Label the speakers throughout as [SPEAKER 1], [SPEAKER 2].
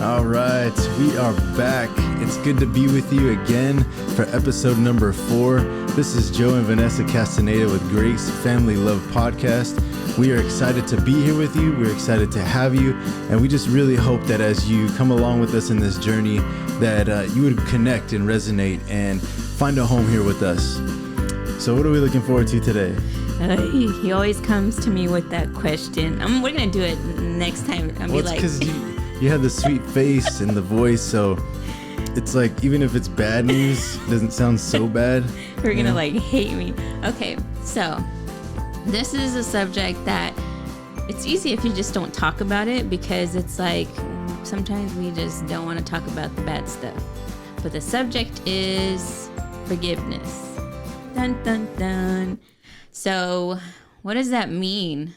[SPEAKER 1] All right, we are back. It's good to be with you again for episode number 4. This is Joe and Vanessa Castaneda with Grace Family Love Podcast. We are excited to be here with you. We're excited to have you. And we just really hope that as you come along with us in this journey, that you would connect and resonate and find a home here with us. So what are we looking forward to today?
[SPEAKER 2] He always comes to me with that question. We're going to do it next time.
[SPEAKER 1] Well, it's because you have the sweet face and the voice, so it's like, even if it's bad news, it doesn't sound so bad.
[SPEAKER 2] You're going to hate me. Okay, so this is a subject that it's easy if you just don't talk about it, because it's like sometimes we just don't want to talk about the bad stuff. But the subject is forgiveness. Dun, dun, dun. So what does that mean?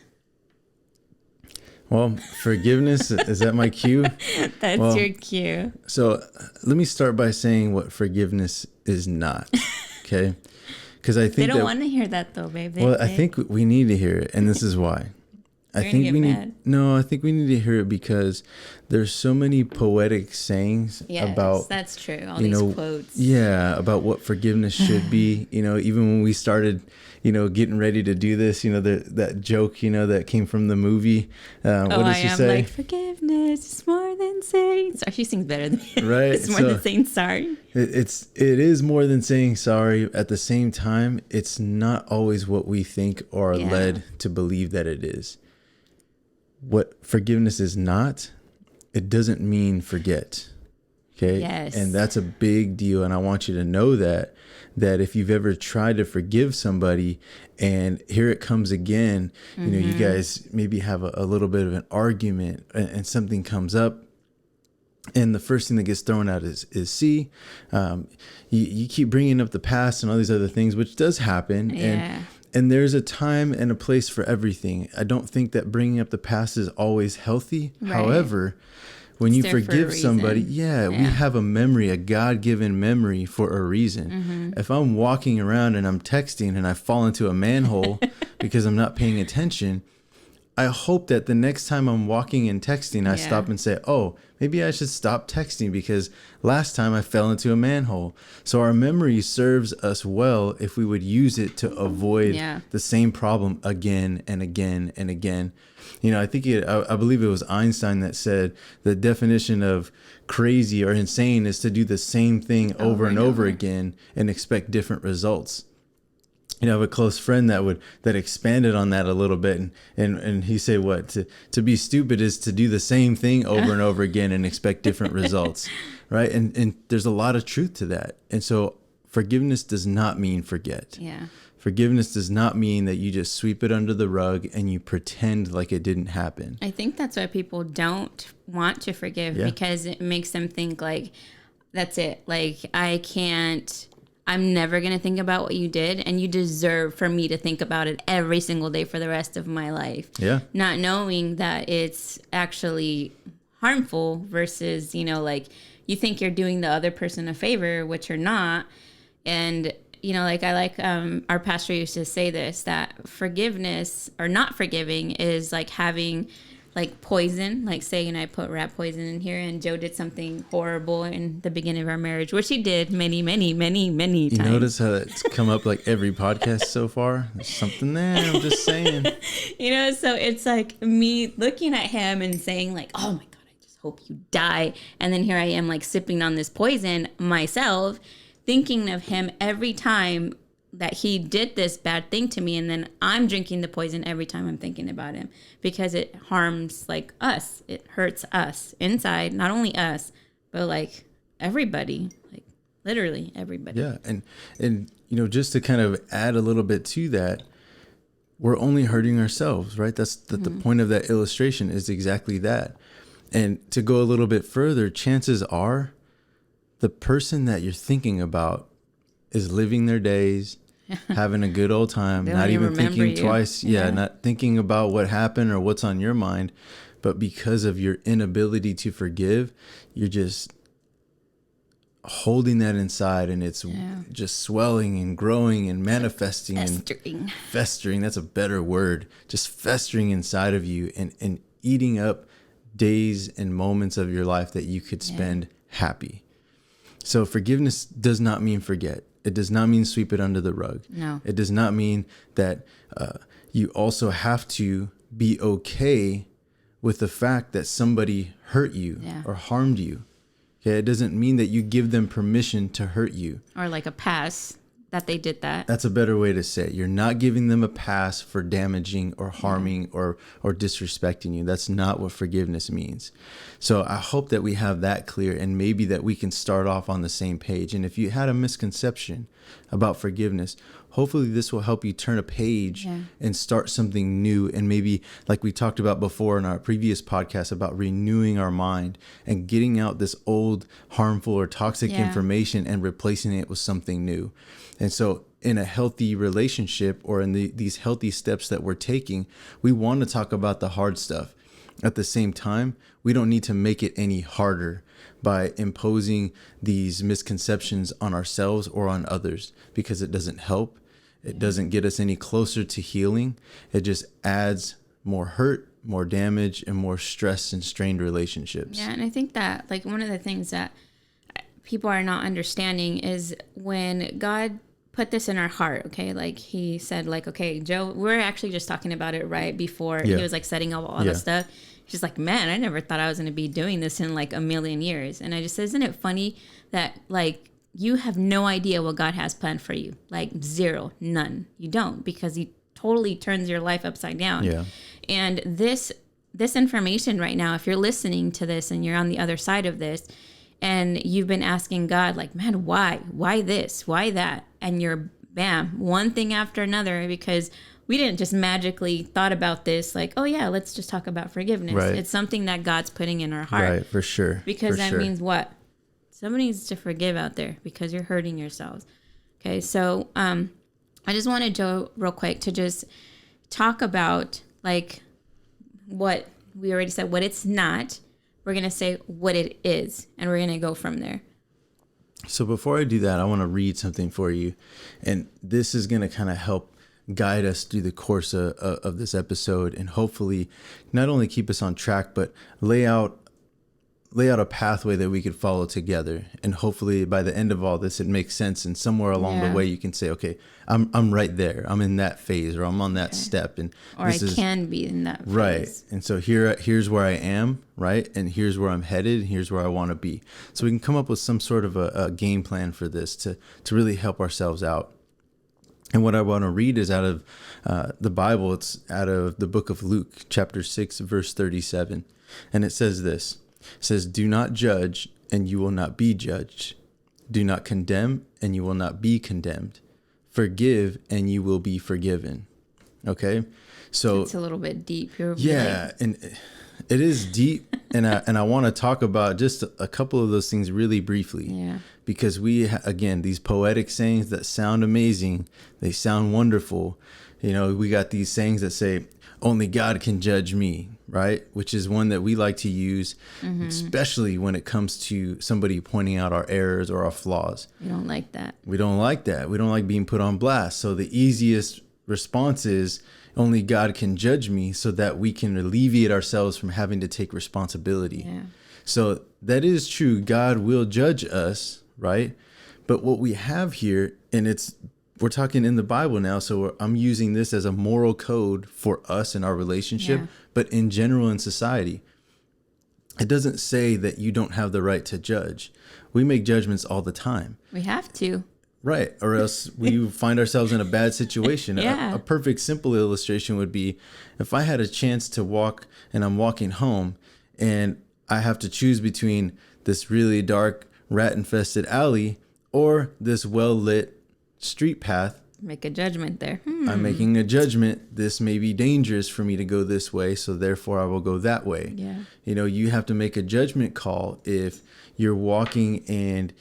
[SPEAKER 1] Well, forgiveness, is that my cue?
[SPEAKER 2] That's your cue.
[SPEAKER 1] So let me start by saying what forgiveness is not, okay? Because I think
[SPEAKER 2] they don't want to hear that though, babe.
[SPEAKER 1] I think we need to hear it, and this is why. I think we need to hear it because there's so many poetic sayings about.
[SPEAKER 2] That's true. All these quotes.
[SPEAKER 1] Yeah, about what forgiveness should be. Even when we started, getting ready to do this, that joke, that came from the movie. What does she say?
[SPEAKER 2] Like, forgiveness is more than saying sorry. She sings better than me.
[SPEAKER 1] Right.
[SPEAKER 2] It's more than saying sorry.
[SPEAKER 1] It is more than saying sorry. At the same time, it's not always what we think or are led to believe that it is. What forgiveness is not, it doesn't mean forget. Okay.
[SPEAKER 2] Yes.
[SPEAKER 1] And that's a big deal. And I want you to know that if you've ever tried to forgive somebody and here it comes again, you guys maybe have a little bit of an argument and something comes up. And the first thing that gets thrown out is you keep bringing up the past and all these other things, which does happen.
[SPEAKER 2] Yeah.
[SPEAKER 1] And there's a time and a place for everything. I don't think that bringing up the past is always healthy. Right. However, when you forgive somebody, we have a memory, a God-given memory for a reason. Mm-hmm. If I'm walking around and I'm texting and I fall into a manhole because I'm not paying attention, I hope that the next time I'm walking and texting, I stop and say, oh, maybe I should stop texting because last time I fell into a manhole. So our memory serves us well if we would use it to avoid the same problem again and again and again. I think I believe it was Einstein that said the definition of crazy or insane is to do the same thing over and over again and expect different results. I have a close friend that expanded on that a little bit, and he said, "What to be stupid is to do the same thing over and over again and expect different results, right?" And there's a lot of truth to that. And so forgiveness does not mean forget.
[SPEAKER 2] Yeah.
[SPEAKER 1] Forgiveness does not mean that you just sweep it under the rug and you pretend like it didn't happen.
[SPEAKER 2] I think that's why people don't want to forgive because it makes them think like, that's it. Like, I'm never going to think about what you did, and you deserve for me to think about it every single day for the rest of my life. Yeah. Not knowing that it's actually harmful versus, you think you're doing the other person a favor, which you're not. And, our pastor used to say this, that forgiveness or not forgiving is like having poison, like saying I put rat poison in here and Joe did something horrible in the beginning of our marriage, which he did many, many, many, many times.
[SPEAKER 1] You notice how it's come up like every podcast so far? There's something there, I'm just saying.
[SPEAKER 2] So it's like me looking at him and saying like, oh my God, I just hope you die. And then here I am like sipping on this poison myself, thinking of him every time that he did this bad thing to me, and then I'm drinking the poison every time I'm thinking about him because it harms like us. It hurts us inside, not only us, but like everybody, like literally everybody.
[SPEAKER 1] Yeah, and just to kind of add a little bit to that, we're only hurting ourselves, right? That's the point of that illustration is exactly that. And to go a little bit further, chances are the person that you're thinking about is living their days, having a good old time, not even thinking twice. Not thinking about what happened or what's on your mind. But because of your inability to forgive, you're just holding that inside, and it's just swelling and growing and manifesting and festering. That's a better word. Just festering inside of you and eating up days and moments of your life that you could spend happy. So forgiveness does not mean forget. It does not mean sweep it under the rug.
[SPEAKER 2] No.
[SPEAKER 1] It does not mean that you also have to be okay with the fact that somebody hurt you or harmed you. Okay, it doesn't mean that you give them permission to hurt you.
[SPEAKER 2] Or like a pass that they did that.
[SPEAKER 1] That's a better way to say it. You're not giving them a pass for damaging or harming or disrespecting you. That's not what forgiveness means. So I hope that we have that clear, and maybe that we can start off on the same page. And if you had a misconception about forgiveness, hopefully this will help you turn a page and start something new. And maybe, like we talked about before in our previous podcast, about renewing our mind and getting out this old harmful or toxic information and replacing it with something new. And so in a healthy relationship, or in these healthy steps that we're taking, we want to talk about the hard stuff. At the same time, we don't need to make it any harder by imposing these misconceptions on ourselves or on others, because it doesn't help. It doesn't get us any closer to healing. It just adds more hurt, more damage, and more stress and strained relationships.
[SPEAKER 2] Yeah, and I think that, like, one of the things that people are not understanding is when God put this in our heart, okay, like he said, like, okay, Joe, we're actually just talking about it right before he was like setting up all the stuff. She's like, man, I never thought I was going to be doing this in like a million years. And I just said, isn't it funny that like you have no idea what God has planned for you? Like zero, none. You don't, because he totally turns your life upside down. Yeah. And this information right now, if you're listening to this and you're on the other side of this, and you've been asking God, like, man, why this, why that? And you're, bam, one thing after another, because we didn't just magically thought about this, like, oh yeah, let's just talk about forgiveness. Right. It's something that God's putting in our heart.
[SPEAKER 1] Right, for sure.
[SPEAKER 2] Because that means what? Somebody needs to forgive out there, because you're hurting yourselves. Okay, so I just wanted Joe real quick to just talk about like what we already said, what it's not. We're going to say what it is, and we're going to go from there.
[SPEAKER 1] So before I do that, I want to read something for you. And this is going to kind of help guide us through the course of this episode, and hopefully not only keep us on track, but lay out a pathway that we could follow together. And hopefully by the end of all this, it makes sense. And somewhere along the way, you can say, okay, I'm right there. I'm in that phase, or I'm on that step. And
[SPEAKER 2] or I can be in that phase.
[SPEAKER 1] Right. And so here's where I am, right? And here's where I'm headed. And here's where I want to be. So we can come up with some sort of a game plan for this to really help ourselves out. And what I want to read is out of the Bible. It's out of the book of Luke, chapter 6, verse 37. And it says this. It says, do not judge, and you will not be judged. Do not condemn, and you will not be condemned. Forgive, and you will be forgiven. Okay? So
[SPEAKER 2] it's a little bit deep here.
[SPEAKER 1] Yeah, and it is deep. and I want to talk about just a couple of those things really briefly. Yeah. Because again, these poetic sayings that sound amazing, they sound wonderful. You know, we got these sayings that say, only God can judge me, right? Which is one that we like to use, especially when it comes to somebody pointing out our errors or our flaws.
[SPEAKER 2] We don't like that.
[SPEAKER 1] We don't like that. We don't like being put on blast. So the easiest response is, only God can judge me, so that we can alleviate ourselves from having to take responsibility. Yeah. So that is true. God will judge us, right? But what we have here, and we're talking in the Bible now, so I'm using this as a moral code for us and our relationship, but in general in society. It doesn't say that you don't have the right to judge. We make judgments all the time.
[SPEAKER 2] We have to.
[SPEAKER 1] Right, or else we find ourselves in a bad situation. A perfect simple illustration would be, if I had a chance to walk and I'm walking home and I have to choose between this really dark, rat-infested alley or this well-lit street path.
[SPEAKER 2] Make a judgment there.
[SPEAKER 1] I'm making a judgment. This may be dangerous for me to go this way, so therefore I will go that way. Yeah. You know, you have to make a judgment call if you're walking and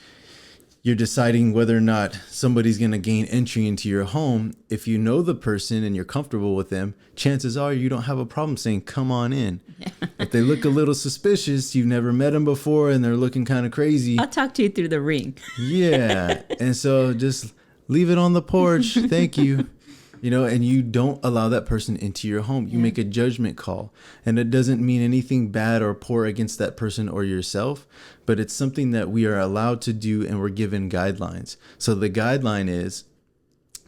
[SPEAKER 1] you're deciding whether or not somebody's going to gain entry into your home. If you know the person and you're comfortable with them, chances are you don't have a problem saying, come on in. Yeah. If they look a little suspicious, you've never met them before and they're looking kind of crazy,
[SPEAKER 2] I'll talk to you through the ring.
[SPEAKER 1] Yeah. And so just leave it on the porch. Thank you. and you don't allow that person into your home. You make a judgment call, and it doesn't mean anything bad or poor against that person or yourself, but it's something that we are allowed to do, and we're given guidelines. So the guideline is,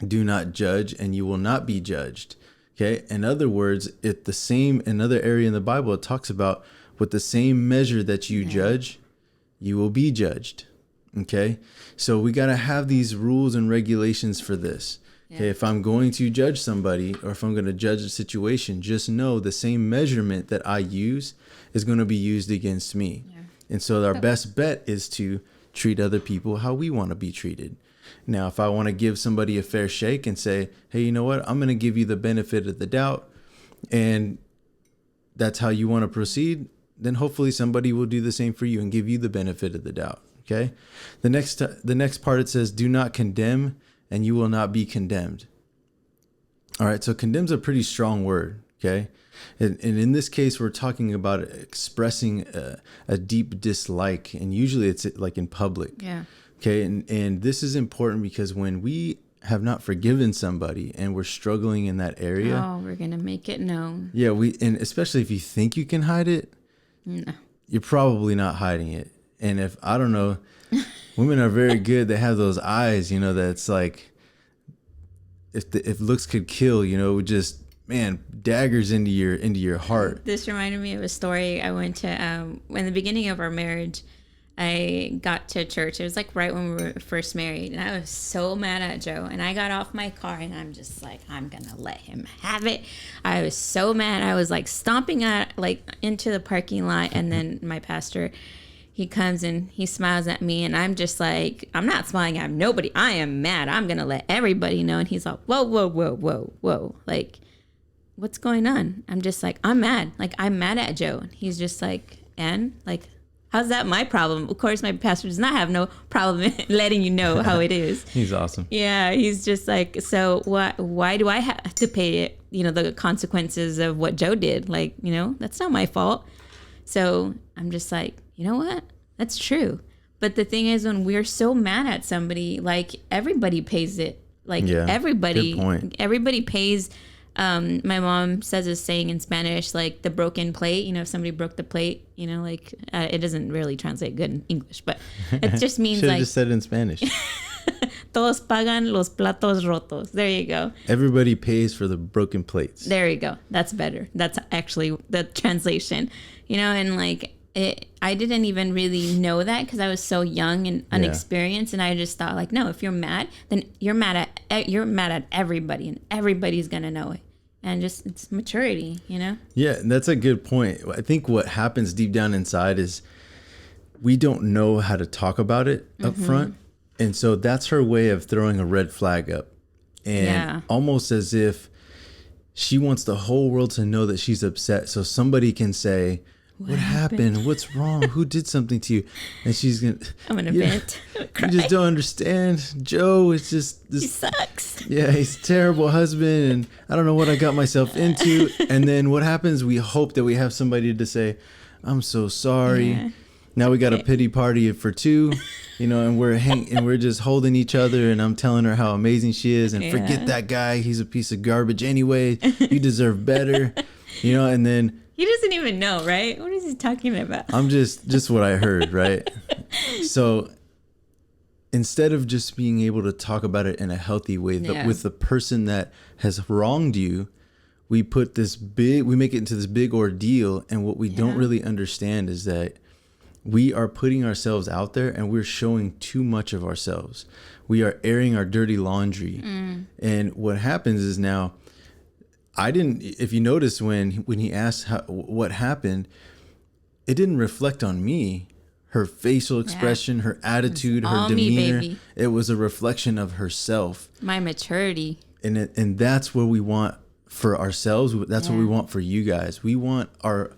[SPEAKER 1] do not judge and you will not be judged. Okay. In other words, another area in the Bible, it talks about with the same measure that you judge, you will be judged. Okay. So we got to have these rules and regulations for this. Okay. If I'm going to judge somebody, or if I'm going to judge a situation, just know the same measurement that I use is going to be used against me. Yeah. And so our best bet is to treat other people how we want to be treated. Now, if I want to give somebody a fair shake and say, hey, you know what, I'm going to give you the benefit of the doubt, and that's how you want to proceed, then hopefully somebody will do the same for you and give you the benefit of the doubt. Okay. The next part, it says, do not condemn and you will not be condemned. All right. So condemn's a pretty strong word. Okay. And in this case, we're talking about expressing a deep dislike. And usually it's like in public. Yeah. Okay. And this is important because when we have not forgiven somebody and we're struggling in that area.
[SPEAKER 2] We're going to make it known.
[SPEAKER 1] Yeah. And especially if you think you can hide it. No. You're probably not hiding it. And if, I don't know, women are very good. They have those eyes, that's like, if looks could kill, just, man, daggers into your heart.
[SPEAKER 2] This reminded me of a story. I went to, in the beginning of our marriage, I got to church. It was like right when we were first married. And I was so mad at Joe. And I got off my car and I'm just like, I'm going to let him have it. I was so mad. I was like stomping into the parking lot. And then my pastor, he comes and he smiles at me, and I'm just like, I'm not smiling at nobody. I am mad. I'm going to let everybody know. And he's like, whoa, whoa, whoa, whoa, whoa. Like, what's going on? I'm just like, I'm mad. Like, I'm mad at Joe. And he's just like, and like, how's that my problem? Of course, my pastor does not have no problem letting you know how it is.
[SPEAKER 1] He's awesome.
[SPEAKER 2] Yeah. He's just like, so why do I have to pay it? The consequences of what Joe did. Like, that's not my fault. So I'm just like, you know what? That's true. But the thing is, when we're so mad at somebody, like everybody pays it. Like everybody pays. My mom says this saying in Spanish, like the broken plate. If somebody broke the plate, it doesn't really translate good in English, but it just means
[SPEAKER 1] Should've just said it in Spanish.
[SPEAKER 2] Todos pagan los platos rotos. There you go.
[SPEAKER 1] Everybody pays for the broken plates.
[SPEAKER 2] There you go. That's better. That's actually the translation. And like I didn't even really know that because I was so young and unexperienced, and I just thought like, no, if you're mad, then you're mad at everybody, and everybody's gonna know it. And just it's maturity,
[SPEAKER 1] Yeah, that's a good point. I think what happens deep down inside is we don't know how to talk about it up front. And so that's her way of throwing a red flag up. And almost as if she wants the whole world to know that she's upset. So somebody can say, what happened? What's wrong? Who did something to you? And she's going to...
[SPEAKER 2] I'm going to vent.
[SPEAKER 1] You just don't understand. Joe, it's just...
[SPEAKER 2] He sucks.
[SPEAKER 1] Yeah, he's a terrible husband. And I don't know what I got myself into. And then what happens? We hope that we have somebody to say, I'm so sorry. Yeah. Now we got a pity party for two, and we're just holding each other, and I'm telling her how amazing she is, and forget that guy. He's a piece of garbage anyway. You deserve better, and then
[SPEAKER 2] he doesn't even know, right? What is he talking about?
[SPEAKER 1] I'm just what I heard, right? So instead of just being able to talk about it in a healthy way with the person that has wronged you, we make it into this big ordeal. And what we don't really understand is that we are putting ourselves out there and we're showing too much of ourselves. We are airing our dirty laundry. And what happens is now, if you notice when he asked what happened, it didn't reflect on me. Her facial expression, her attitude, her demeanor, it was a reflection of herself.
[SPEAKER 2] My maturity.
[SPEAKER 1] And that's what we want for ourselves. That's what we want for you guys. We want our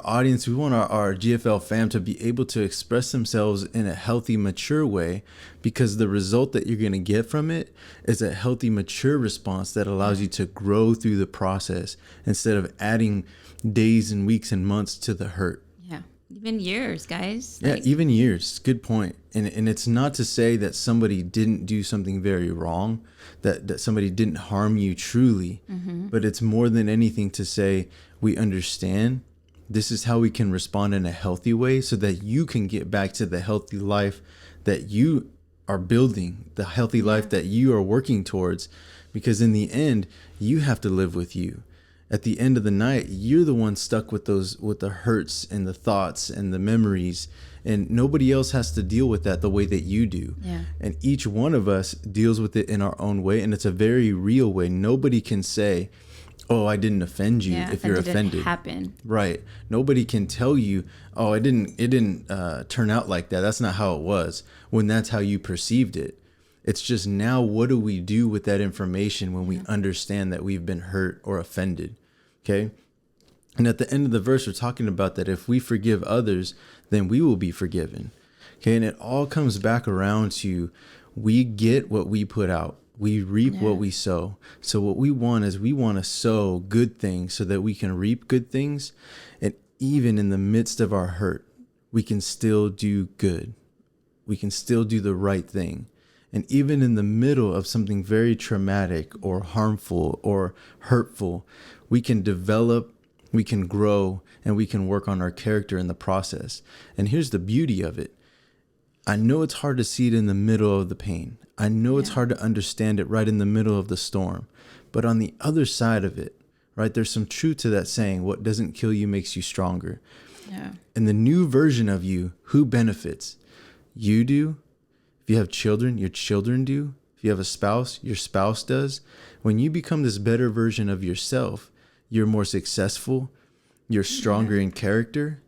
[SPEAKER 1] audience, we want our GFL fam to be able to express themselves in a healthy, mature way, because the result that you're going to get from it is a healthy, mature response that allows you to grow through the process instead of adding days and weeks and months to the hurt.
[SPEAKER 2] Yeah. Even years, guys.
[SPEAKER 1] Yeah, even years. Good point. And it's not to say that somebody didn't do something very wrong, that somebody didn't harm you truly, but it's more than anything to say we understand this is how we can respond in a healthy way so that you can get back to the healthy life that you are building, the healthy life that you are working towards, because in the end, you have to live with you. At the end of the night, you're the one stuck with the hurts and the thoughts and the memories, and nobody else has to deal with that the way that you do.
[SPEAKER 2] Yeah.
[SPEAKER 1] And each one of us deals with it in our own way, and it's a very real way. Nobody can say, "Oh, I didn't offend you," if you're offended.
[SPEAKER 2] Happen.
[SPEAKER 1] Right. Nobody can tell you, "Oh, it didn't turn out like that. That's not how it was," when that's how you perceived it. It's just now, what do we do with that information when we understand that we've been hurt or offended? Okay. And at the end of the verse, we're talking about that if we forgive others, then we will be forgiven. Okay. And it all comes back around to we get what we put out. We reap what we sow. So what we want is we want to sow good things so that we can reap good things. And even in the midst of our hurt, we can still do good. We can still do the right thing. And even in the middle of something very traumatic or harmful or hurtful, we can develop, we can grow, and we can work on our character in the process. And here's the beauty of it. I know it's hard to see it in the middle of the pain. I know it's hard to understand it right in the middle of the storm. But on the other side of it, right, there's some truth to that saying, what doesn't kill you makes you stronger.
[SPEAKER 2] Yeah.
[SPEAKER 1] And the new version of you, who benefits? You do. If you have children, your children do. If you have a spouse, your spouse does. When you become this better version of yourself, you're more successful, you're stronger in character,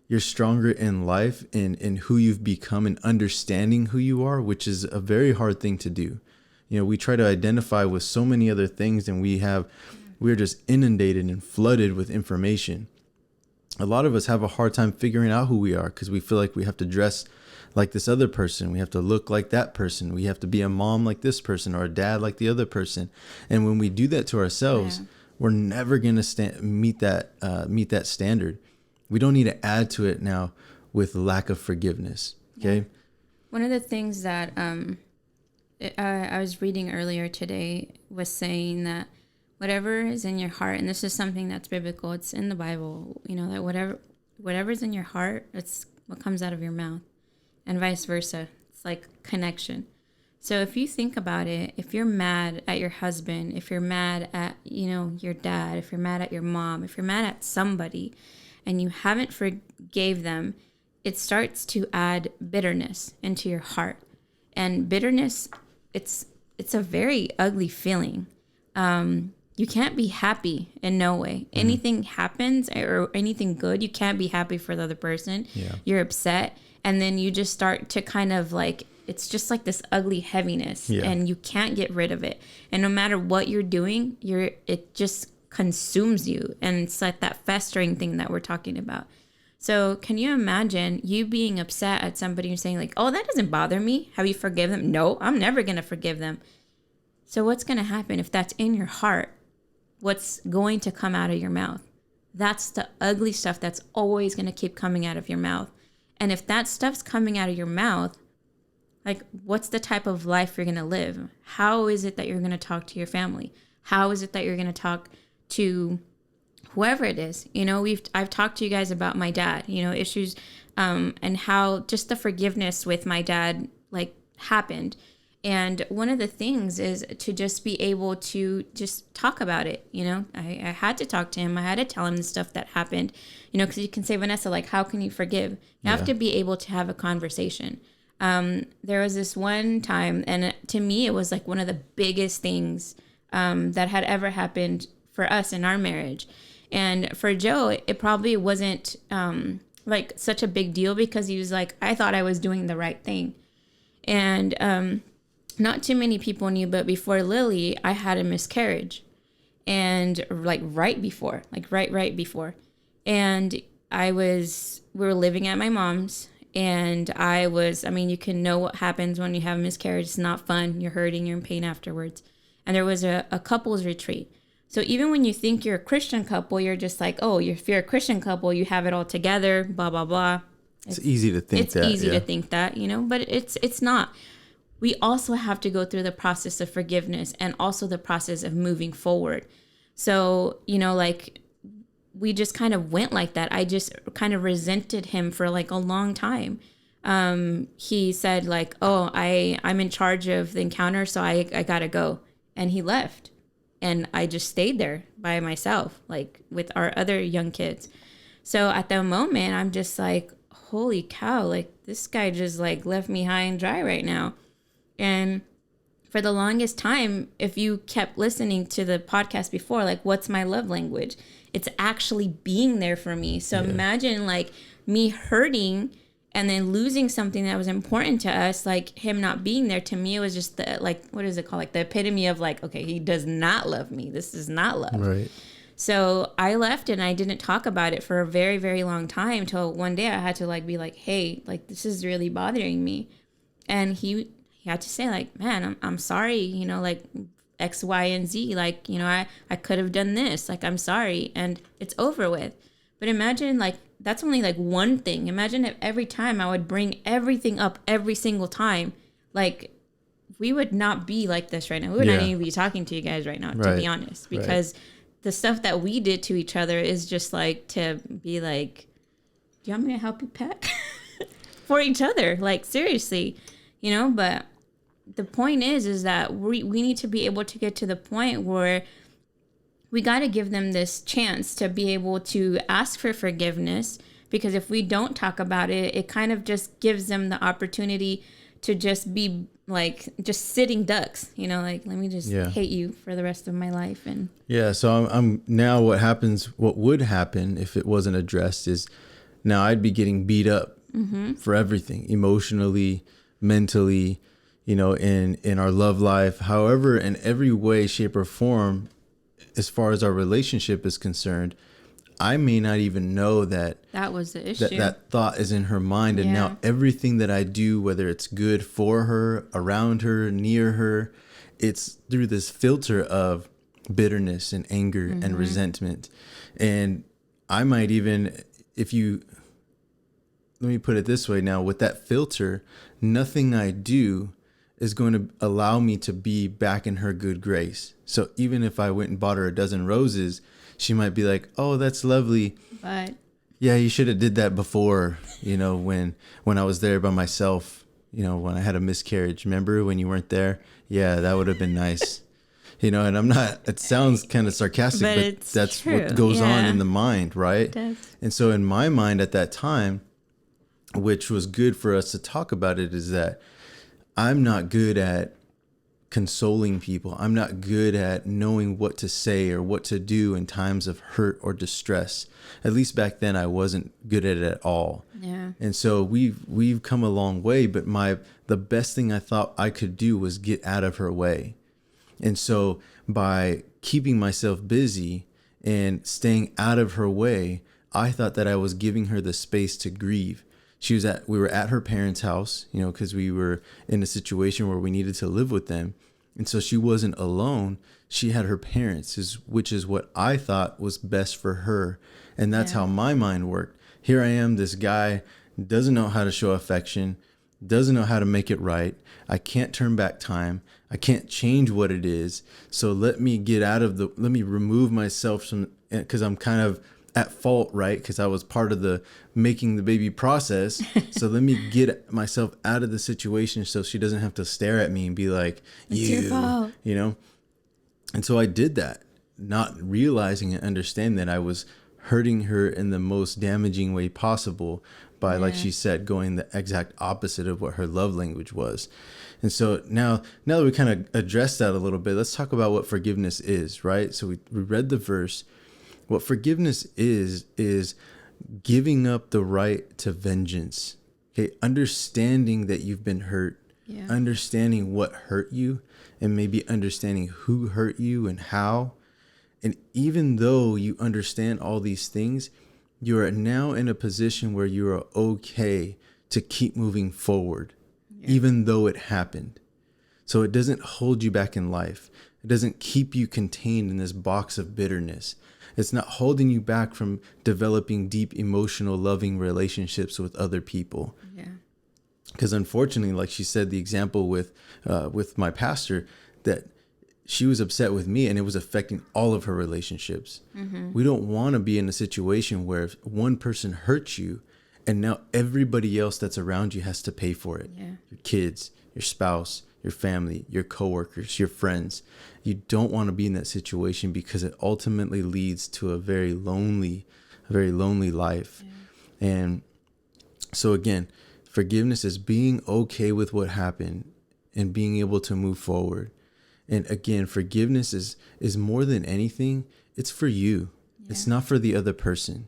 [SPEAKER 1] you're stronger in life, in who you've become and understanding who you are, which is a very hard thing to do. You know, we try to identify with so many other things, and we're just inundated and flooded with information. A lot of us have a hard time figuring out who we are because we feel like we have to dress like this other person. We have to look like that person. We have to be a mom like this person or a dad like the other person. And when we do that to ourselves, we're never going to meet that standard. We don't need to add to it now with lack of forgiveness. Okay.
[SPEAKER 2] One of the things that I was reading earlier today was saying that whatever is in your heart, and this is something that's biblical, it's in the Bible, you know, that whatever's in your heart, it's what comes out of your mouth, and vice versa. It's like connection. So if you think about it, if you're mad at your husband, if you're mad at, you know, your dad, if you're mad at your mom, if you're mad at somebody and you haven't forgave them, it starts to add bitterness into your heart. And bitterness, it's a very ugly feeling. You can't be happy in no way. Anything happens or anything good, you can't be happy for the other person. Yeah. You're upset. And then you just start to kind of like, it's just like this ugly heaviness and you can't get rid of it. And no matter what you're doing, it just consumes you. And it's like that festering thing that we're talking about. So can you imagine you being upset at somebody and saying like, oh, that doesn't bother me. Have you forgiven them? No, I'm never going to forgive them. So what's going to happen if that's in your heart? What's going to come out of your mouth? That's the ugly stuff that's always going to keep coming out of your mouth. And if that stuff's coming out of your mouth, like, what's the type of life you're going to live? How is it that you're going to talk to your family? How is it that you're going to talk to whoever it is? You know, I've talked to you guys about my dad, you know, issues and how just the forgiveness with my dad, like, happened. And one of the things is to just be able to just talk about it. You know, I had to talk to him. I had to tell him the stuff that happened, you know, because you can say, Vanessa, like, how can you forgive? You have to be able to have a conversation. There was this one time, and to me, it was like one of the biggest things that had ever happened for us in our marriage. And for Joe, it probably wasn't like such a big deal because he was like, I thought I was doing the right thing. And not too many people knew, but before Lily, I had a miscarriage. And like right before. And we were living at my mom's. And you can know what happens when you have a miscarriage. It's not fun. You're hurting. You're in pain afterwards. And there was a couples retreat. So even when you think you're a Christian couple, you're just like, oh, if you're a Christian couple, you have it all together, blah, blah, blah.
[SPEAKER 1] It's easy to think that.
[SPEAKER 2] It's easy to think that, but it's not. We also have to go through the process of forgiveness and also the process of moving forward. So, like we just kind of went like that. I just kind of resented him for like a long time. He said like, oh, I'm in charge of the encounter, so I gotta go. And he left. And I just stayed there by myself, like with our other young kids. So at that moment, I'm just like, holy cow, like this guy just like left me high and dry right now. And for the longest time, if you kept listening to the podcast before, like, what's my love language? It's actually being there for me. So imagine like me hurting and then losing something that was important to us, like him not being there. To me, it was just the, like, what is it called? Like the epitome of like, okay, he does not love me. This is not love.
[SPEAKER 1] Right.
[SPEAKER 2] So I left and I didn't talk about it for a very, very long time till one day I had to like be like, hey, like this is really bothering me. And he had to say like, man, I'm sorry, like X, Y, and Z. Like, I could have done this. Like, I'm sorry. And it's over with. But imagine like, that's only like one thing. Imagine if every time I would bring everything up every single time, like we would not be like this right now. We would not even be talking to you guys right now, to be honest, because the stuff that we did to each other is just like to be like, do you want me to help you pack for each other? Like seriously, but the point is that we need to be able to get to the point where we got to give them this chance to be able to ask for forgiveness, because if we don't talk about it, it kind of just gives them the opportunity to just be like just sitting ducks, like let me just hate you for the rest of my life. And
[SPEAKER 1] so I'm now what would happen if it wasn't addressed is now I'd be getting beat up for everything, emotionally, mentally, in our love life, however, in every way, shape, or form. As far as our relationship is concerned, I may not even know that
[SPEAKER 2] was the issue.
[SPEAKER 1] That thought is in her mind. And now everything that I do, whether it's good for her, around her, near her, it's through this filter of bitterness and anger and resentment. And I might even, let me put it this way now, with that filter, nothing I do is going to allow me to be back in her good grace. So even if I went and bought her a dozen roses, she might be like, oh, that's lovely.
[SPEAKER 2] But
[SPEAKER 1] yeah, you should have did that before, when I was there by myself, when I had a miscarriage. Remember when you weren't there? Yeah, that would have been nice. And I'm not, it sounds kind of sarcastic, but that's true. What goes on in the mind, right? It does. And so in my mind at that time, which was good for us to talk about it, is that I'm not good at consoling people. I'm not good at knowing what to say or what to do in times of hurt or distress. At least back then I wasn't good at it at all.
[SPEAKER 2] Yeah.
[SPEAKER 1] And so we've come a long way, but the best thing I thought I could do was get out of her way. And so by keeping myself busy and staying out of her way, I thought that I was giving her the space to grieve. We were at her parents' house, because we were in a situation where we needed to live with them. And so she wasn't alone. She had her parents, which is what I thought was best for her. And that's how my mind worked. Here I am, this guy doesn't know how to show affection, doesn't know how to make it right. I can't turn back time. I can't change what it is. So let me remove myself from, because I'm kind of at fault, right? Because I was part of the making the baby process. So let me get myself out of the situation so she doesn't have to stare at me and be like,
[SPEAKER 2] it's your fault.
[SPEAKER 1] And so I did that, not realizing and understanding that I was hurting her in the most damaging way possible by, like she said, going the exact opposite of what her love language was. And so now that we kind of addressed that a little bit, let's talk about what forgiveness is, right? So we read the verse. What forgiveness is giving up the right to vengeance. Okay, understanding that you've been hurt, understanding what hurt you, and maybe understanding who hurt you and how. And even though you understand all these things, you are now in a position where you are okay to keep moving forward, even though it happened. So it doesn't hold you back in life. It doesn't keep you contained in this box of bitterness. It's not holding you back from developing deep, emotional, loving relationships with other people.
[SPEAKER 2] Yeah.
[SPEAKER 1] Because unfortunately, like she said, the example with my pastor, that she was upset with me and it was affecting all of her relationships. Mm-hmm. We don't want to be in a situation where if one person hurts you and now everybody else that's around you has to pay for it.
[SPEAKER 2] Yeah.
[SPEAKER 1] Your kids, your spouse, your family, your coworkers, your friends. You don't want to be in that situation because it ultimately leads to a very lonely life. Yeah. And so again, forgiveness is being okay with what happened and being able to move forward. And again, forgiveness is more than anything, it's for you. Yeah. It's not for the other person.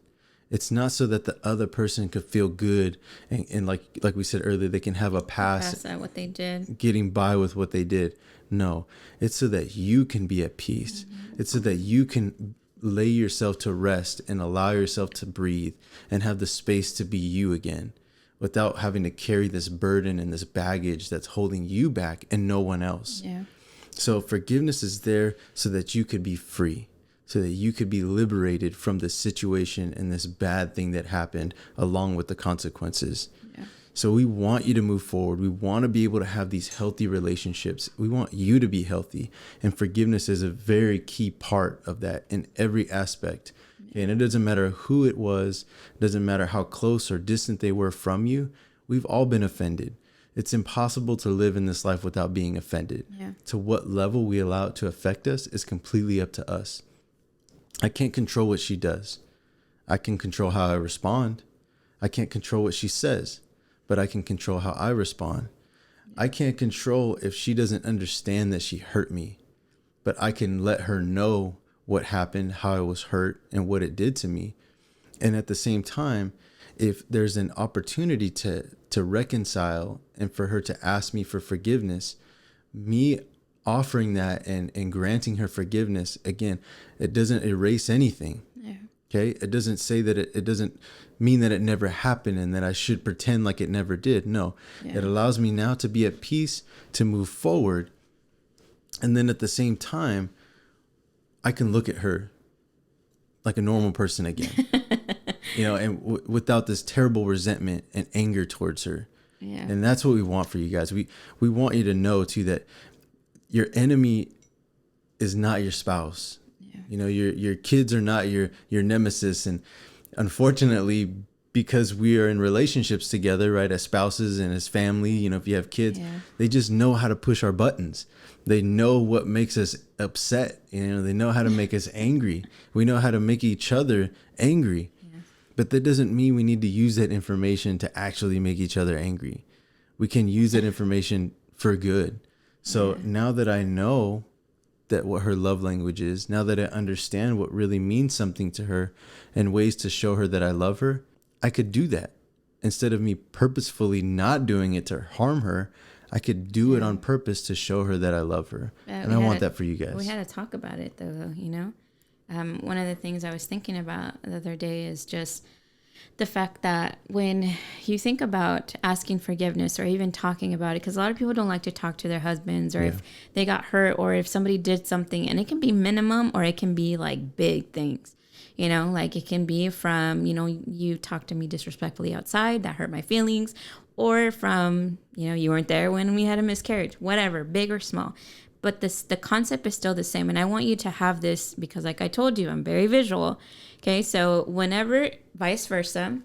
[SPEAKER 1] It's not so that the other person could feel good and like we said earlier, they can have a pass
[SPEAKER 2] at what they did,
[SPEAKER 1] getting by with what they did. No, it's so that you can be at peace. Mm-hmm. It's so that you can lay yourself to rest and allow yourself to breathe and have the space to be you again without having to carry this burden and this baggage that's holding you back and no one else.
[SPEAKER 2] Yeah.
[SPEAKER 1] So forgiveness is there so that you could be free, so that you could be liberated from this situation and this bad thing that happened along with the consequences. Yeah. So we want you to move forward. We want to be able to have these healthy relationships. We want you to be healthy. And forgiveness is a very key part of that in every aspect. Yeah. And it doesn't matter who it was. It doesn't matter how close or distant they were from you. We've all been offended. It's impossible to live in this life without being offended. Yeah. To what level we allow it to affect us is completely up to us. I can't control what she does. I can control how I respond. I can't control what she says, but I can control how I respond. I can't control if she doesn't understand that she hurt me, but I can let her know what happened, how I was hurt, and what it did to me. And at the same time, if there's an opportunity to reconcile and for her to ask me for forgiveness, me offering that and granting her forgiveness, again, it doesn't erase anything. Yeah. Okay. It doesn't say that it doesn't mean that it never happened and that I should pretend like it never did. No, yeah. It allows me now to be at peace, to move forward. And then at the same time, I can look at her like a normal person again, and without this terrible resentment and anger towards her. Yeah. And that's what we want for you guys. We want you to know too that your enemy is not your spouse. Yeah. Your kids are not your nemesis. And unfortunately, because we are in relationships together, right, as spouses and as family, if you have kids, yeah. They just know how to push our buttons. They know what makes us upset. They know how to make us angry. We know how to make each other angry. Yeah. But that doesn't mean we need to use that information to actually make each other angry. We can use that information for good. So now that I know that what her love language is, now that I understand what really means something to her and ways to show her that I love her, I could do that. Instead of me purposefully not doing it to harm her, I could do it on purpose to show her that I love her. And I want that for you guys.
[SPEAKER 2] We had to talk about it though, one of the things I was thinking about the other day is just the fact that when you think about asking forgiveness or even talking about it, because a lot of people don't like to talk to their husbands or if they got hurt or if somebody did something, and it can be minimum or it can be like big things, like it can be from, you talked to me disrespectfully outside, that hurt my feelings, or from, you weren't there when we had a miscarriage, whatever, big or small. But the concept is still the same. And I want you to have this because like I told you, I'm very visual. Okay, so whenever, vice versa,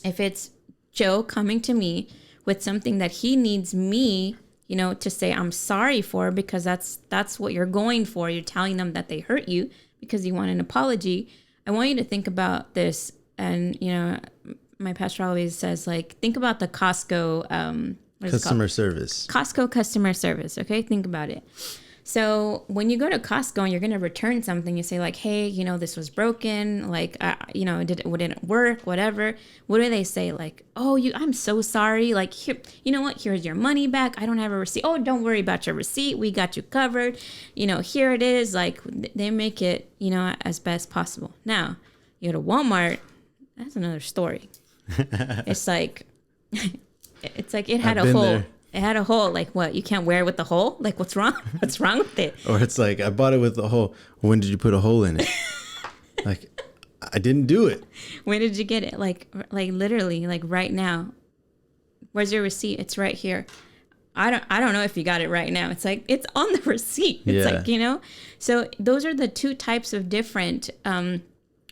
[SPEAKER 2] if it's Joe coming to me with something that he needs me, to say I'm sorry for, because that's what you're going for. You're telling them that they hurt you because you want an apology. I want you to think about this. And, my pastor always says, think about the Costco
[SPEAKER 1] customer service.
[SPEAKER 2] Costco customer service. Okay, think about it. So when you go to Costco and you're going to return something, you say hey, this was broken. It didn't work, whatever. What do they say? I'm so sorry. Here, you know what? Here's your money back. I don't have a receipt. Oh, don't worry about your receipt. We got you covered. Here it is. They make it, as best possible. Now you go to Walmart. That's another story. It's it had a whole. It had a hole. Like, what? You can't wear it with the hole? Like, what's wrong? What's wrong with it?
[SPEAKER 1] Or it's like, I bought it with the hole. When did you put a hole in it? Like, I didn't do it.
[SPEAKER 2] When did you get it? Like literally, like right now. Where's your receipt? It's right here. I don't know if you got it right now. It's like, it's on the receipt. It's like, you know, so those are the two types of different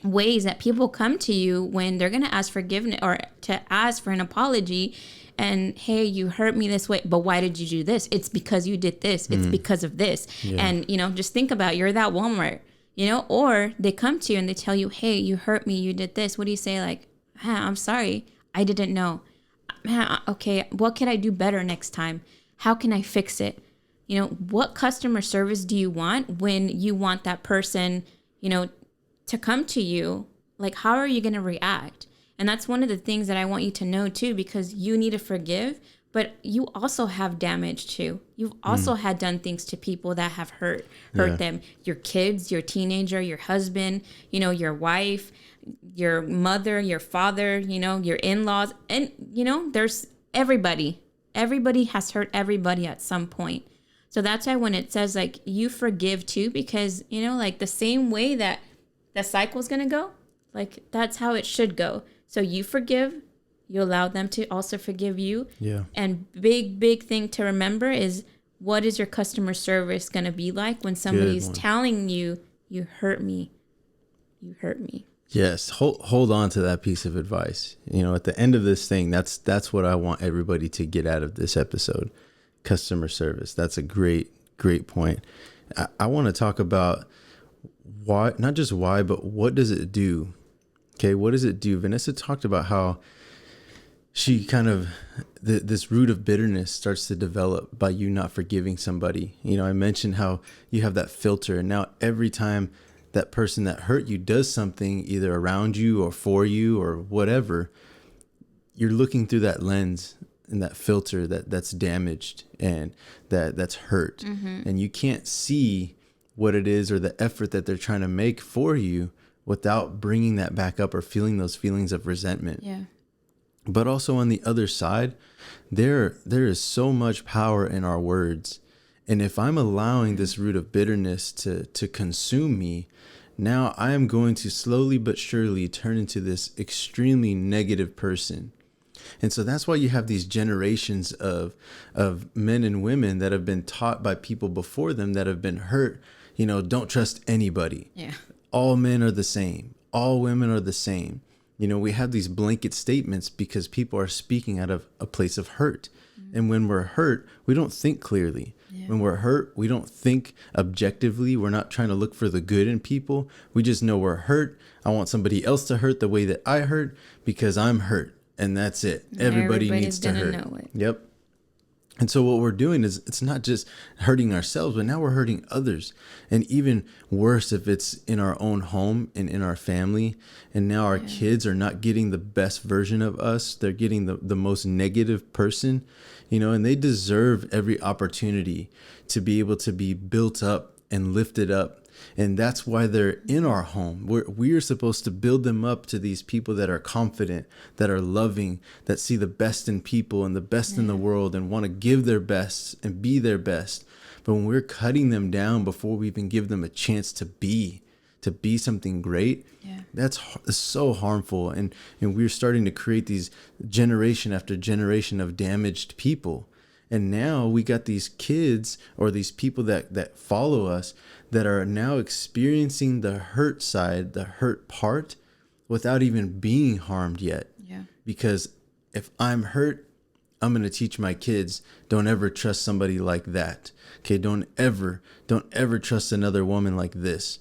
[SPEAKER 2] ways that people come to you when they're going to ask forgiveness or to ask for an apology. And, hey, you hurt me this way, but why did you do this? It's because you did this. It's because of this. Yeah. And, you know, just think about, you're that Walmart, you know, or they come to you and they tell you, hey, you hurt me. You did this. What do you say? Like, I'm sorry. I didn't know. Okay, what can I do better next time? How can I fix it? You know, what customer service do you want when you want that person, you know, to come to you? Like, how are you going to react? And that's one of the things that I want you to know too, because you need to forgive, but you also have damage too. You've also had done things to people that have hurt them. Your kids, your teenager, your husband, you know, your wife, your mother, your father, you know, your in-laws, and, you know, there's everybody. Everybody has hurt everybody at some point. So that's why when it says, like, you forgive too, because, you know, like the same way that the cycle's going to go, like, that's how it should go. So you forgive, you allow them to also forgive you. Yeah. And big thing to remember is, what is your customer service going to be like when somebody's telling you, you hurt me, you hurt me?
[SPEAKER 1] Yes, hold on to that piece of advice. You know, at the end of this thing, that's what I want everybody to get out of this episode. Customer service. That's a great point. I want to talk about why, not just why, but what does it do? Okay, what does it do? Vanessa talked about how she kind of, this root of bitterness starts to develop by you not forgiving somebody. You know, I mentioned how you have that filter, and now every time that person that hurt you does something either around you or for you or whatever, you're looking through that lens and that filter that's damaged and that's hurt. And you can't see what it is or the effort that they're trying to make for you without bringing that back up or feeling those feelings of resentment. Yeah. But also on the other side, there is so much power in our words. And if I'm allowing this root of bitterness to consume me, now I am going to slowly but surely turn into this extremely negative person. And so that's why you have these generations of men and women that have been taught by people before them that have been hurt, you know, don't trust anybody. Yeah. All men are the same. All women are the same. You know, we have these blanket statements because people are speaking out of a place of hurt. And when we're hurt, we don't think clearly. Yeah. When we're hurt, we don't think objectively. We're not trying to look for the good in people. We just know we're hurt. I want somebody else to hurt the way that I hurt because I'm hurt. And that's it. Everybody needs to hurt. Know it. Yep. And so what we're doing is, it's not just hurting ourselves, but now we're hurting others. And even worse if it's in our own home and in our family. And now our kids are not getting the best version of us. They're getting the most negative person, you know, and they deserve every opportunity to be able to be built up and lifted up. And that's why they're in our home. We're supposed to build them up to these people that are confident, that are loving, that see the best in people and the best in the world and want to give their best and be their best. But when we're cutting them down before we even give them a chance to be something great, that's so harmful. And we're starting to create these generation after generation of damaged people. And now we got these kids or these people that follow us that are now experiencing the hurt side, the hurt part, without even being harmed yet. Yeah. Because if I'm hurt, I'm going to teach my kids, don't ever trust somebody like that. Okay, don't ever trust another woman like this.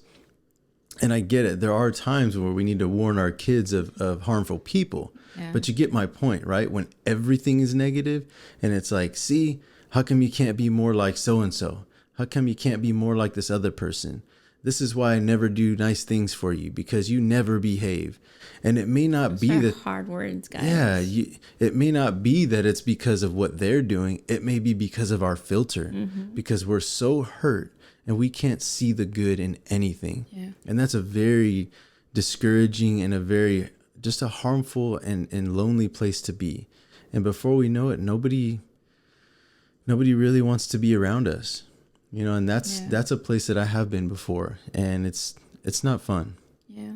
[SPEAKER 1] And I get it. There are times where we need to warn our kids of harmful people. Yeah. But you get my point, right? When everything is negative and it's like, see, how come you can't be more like so-and-so? How come you can't be more like this other person? This is why I never do nice things for you, because you never behave. And it may not be that
[SPEAKER 2] hard words, guys.
[SPEAKER 1] Yeah, it may not be that it's because of what they're doing. It may be because of our filter, because we're so hurt and we can't see the good in anything. Yeah. And that's a very discouraging and just a harmful and lonely place to be. And before we know it, nobody nobody really wants to be around us, and that's a place that I have been before, and it's not fun.
[SPEAKER 2] Yeah.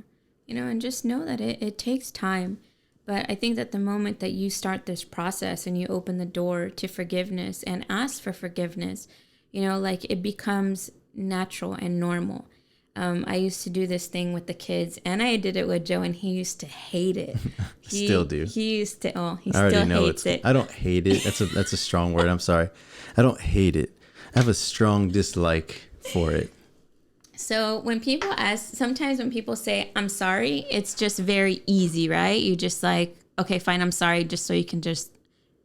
[SPEAKER 2] And just know that it takes time. But I think that the moment that you start this process and you open the door to forgiveness and ask for forgiveness, like it becomes natural and normal. I used to do this thing with the kids, and I did it with Joe, and he used to hate it.
[SPEAKER 1] Still do.
[SPEAKER 2] He used to. Oh, he still hates it.
[SPEAKER 1] I don't hate it. That's a strong word. I'm sorry. I don't hate it. I have a strong dislike for it.
[SPEAKER 2] So when people sometimes when people say, I'm sorry, it's just very easy, right? You just like, okay, fine, I'm sorry, just so you can just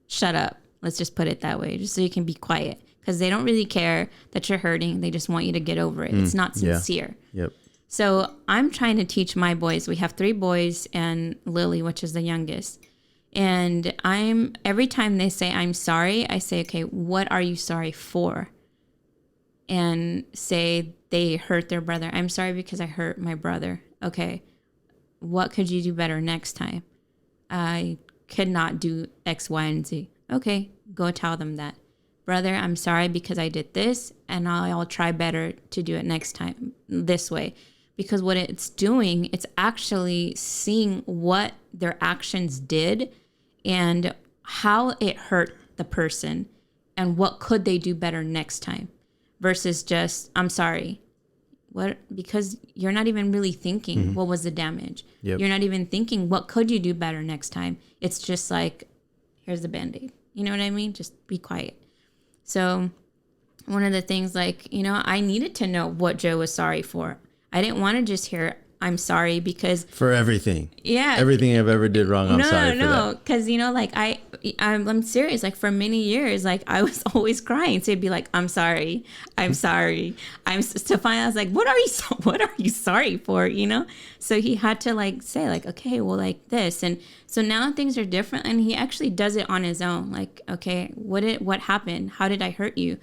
[SPEAKER 2] shut up. Let's just put it that way, just so you can be quiet. Because they don't really care that you're hurting. They just want you to get over it. It's not sincere.
[SPEAKER 1] Yeah. Yep.
[SPEAKER 2] So I'm trying to teach my boys. We have 3 boys and Lily, which is the youngest. And every time they say, I'm sorry, I say, okay, what are you sorry for? And say they hurt their brother. I'm sorry because I hurt my brother. Okay, what could you do better next time? I could not do X, Y, and Z. Okay, go tell them that. Brother, I'm sorry because I did this, and I'll try better to do it next time this way. Because what it's doing, it's actually seeing what their actions did and how it hurt the person and what could they do better next time. Versus just, I'm sorry. What? Because you're not even really thinking what was the damage. Yep. You're not even thinking what could you do better next time. It's just like, here's the Band-Aid. You know what I mean? Just be quiet. So one of the things I needed to know what Joe was sorry for. I didn't want to just hear, I'm sorry because...
[SPEAKER 1] For everything.
[SPEAKER 2] Yeah.
[SPEAKER 1] Everything I've ever did wrong, I'm sorry for that. No,
[SPEAKER 2] because, I'm serious. Like, for many years, I was always crying. So it'd be like, I'm sorry. I'm sorry. To find out, I was like, what are you sorry for, So he had to, say, okay, well, this. And so now things are different. And he actually does it on his own. Like, okay, what happened? How did I hurt you?